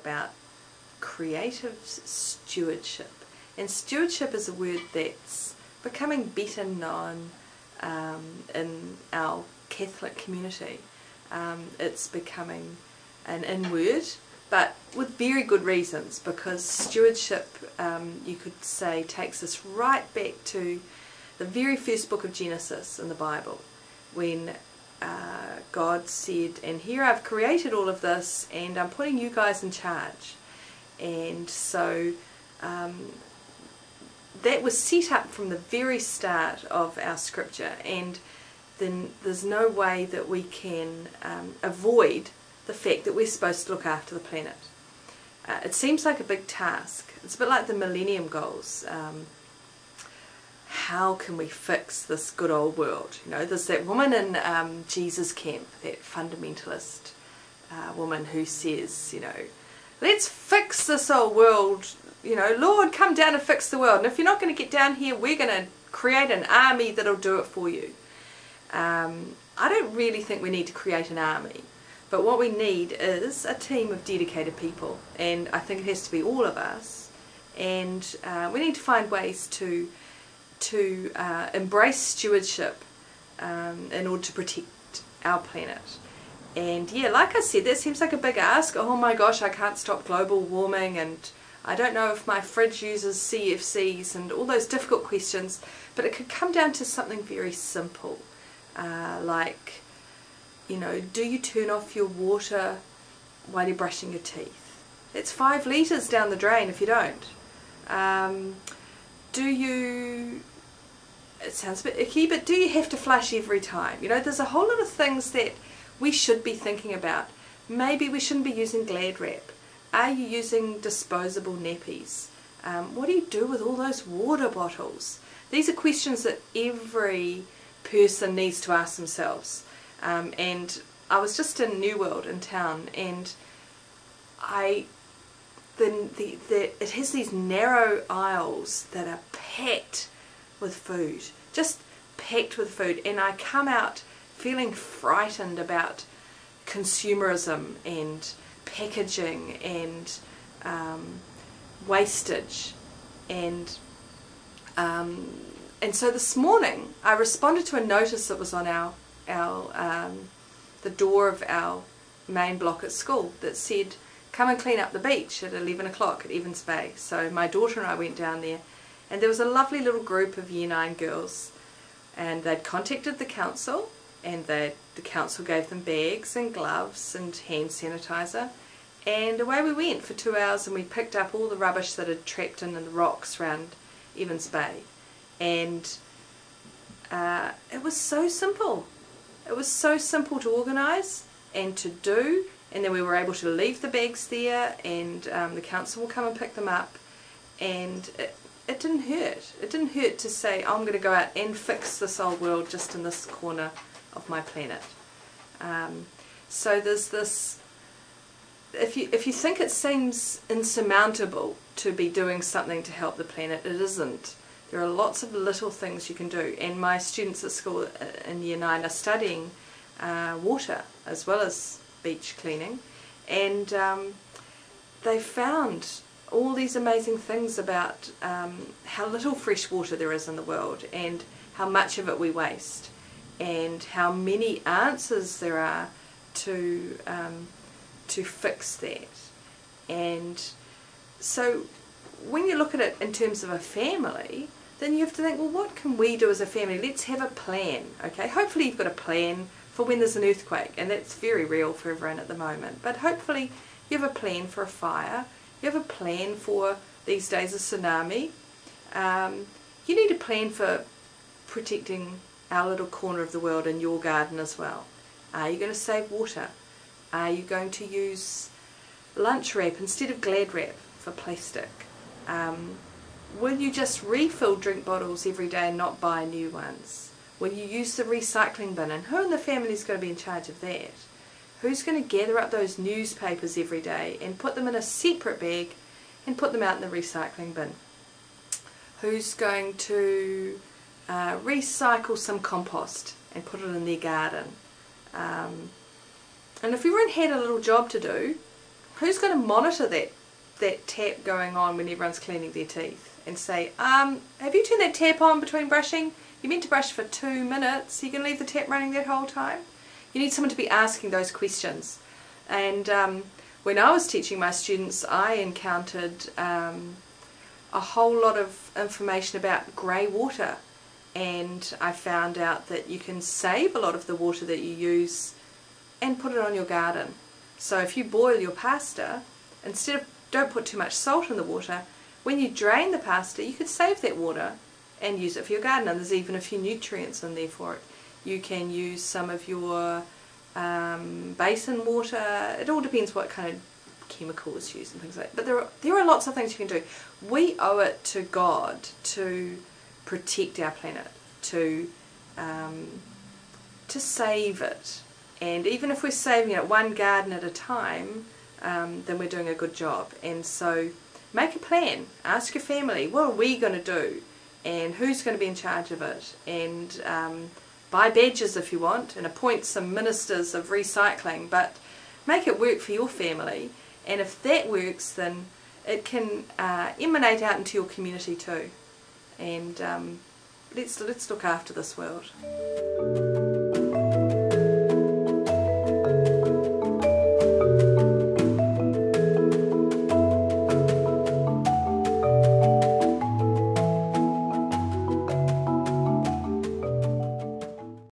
about creative stewardship. And stewardship is a word that's becoming better known in our Catholic community. It's becoming an in word, but with very good reasons, because stewardship, you could say, takes us right back to the very first book of Genesis in the Bible, when God said, and here I've created all of this and I'm putting you guys in charge. And so that was set up from the very start of our scripture, and then there's no way that we can avoid the fact that we're supposed to look after the planet. It seems like a big task. It's a bit like the Millennium Goals. How can we fix this good old world? You know, there's that woman in Jesus' camp, that fundamentalist woman who says, you know, let's fix this old world. You know, Lord, come down and fix the world. And if you're not going to get down here, we're going to create an army that'll do it for you. I don't really think we need to create an army. But what we need is a team of dedicated people. And I think it has to be all of us. And we need to find ways to embrace stewardship in order to protect our planet. And yeah, like I said, that seems like a big ask. Oh my gosh, I can't stop global warming, and I don't know if my fridge uses CFCs, and all those difficult questions. But it could come down to something very simple, like, you know, do you turn off your water while you're brushing your teeth? It's 5 litres down the drain if you don't. Do you, it sounds a bit icky, but do you have to flush every time? You know, there's a whole lot of things that we should be thinking about. Maybe we shouldn't be using Glad wrap. Are you using disposable nappies? What do you do with all those water bottles? These are questions that every person needs to ask themselves. And I was just in New World in town, and it has these narrow aisles that are packed with food, just packed with food, and I come out feeling frightened about consumerism and packaging and wastage, and so this morning I responded to a notice that was on the door of our main block at school that said, come and clean up the beach at 11 o'clock at Evans Bay. So my daughter and I went down there, and there was a lovely little group of Year 9 girls, and they'd contacted the council, and the council gave them bags and gloves and hand sanitizer, and away we went for 2 hours, and we picked up all the rubbish that had trapped in the rocks around Evans Bay. And it was so simple. It was so simple to organise and to do, and then we were able to leave the bags there, and the council will come and pick them up, and it didn't hurt. It didn't hurt to say, I'm going to go out and fix this old world just in this corner of my planet. So there's this, if you think it seems insurmountable to be doing something to help the planet, it isn't. There are lots of little things you can do, and my students at school in Year 9 are studying water as well as beach cleaning, and they found all these amazing things about how little fresh water there is in the world, and how much of it we waste, and how many answers there are to fix that. And so when you look at it in terms of a family, then you have to think, well, what can we do as a family? Let's have a plan, okay? Hopefully you've got a plan for when there's an earthquake, and that's very real for everyone at the moment. But hopefully you have a plan for a fire. You have a plan for, these days, a tsunami. You need a plan for protecting our little corner of the world in your garden as well. Are you going to save water? Are you going to use lunch wrap instead of Glad wrap for plastic? Will you just refill drink bottles every day and not buy new ones? Will you use the recycling bin? And who in the family is going to be in charge of that? Who's going to gather up those newspapers every day and put them in a separate bag and put them out in the recycling bin? Who's going to recycle some compost and put it in their garden? And if everyone had a little job to do, who's going to monitor that tap going on when everyone's cleaning their teeth and say, have you turned that tap on between brushing? You meant to brush for 2 minutes. You can leave the tap running that whole time? You need someone to be asking those questions. And when I was teaching my students, I encountered a whole lot of information about grey water, and I found out that you can save a lot of the water that you use and put it on your garden. So if you boil your pasta, don't put too much salt in the water. When you drain the pasta, you could save that water and use it for your garden, and there's even a few nutrients in there for it. You can use some of your basin water. It all depends what kind of chemical is used and things like that. But there are lots of things you can do. We owe it to God to protect our planet, to save it. And even if we're saving it one garden at a time, then we're doing a good job. And so make a plan. Ask your family, what are we going to do? And who's going to be in charge of it? And buy badges if you want, and appoint some ministers of recycling, but make it work for your family. And if that works, then it can emanate out into your community too. And let's look after this world.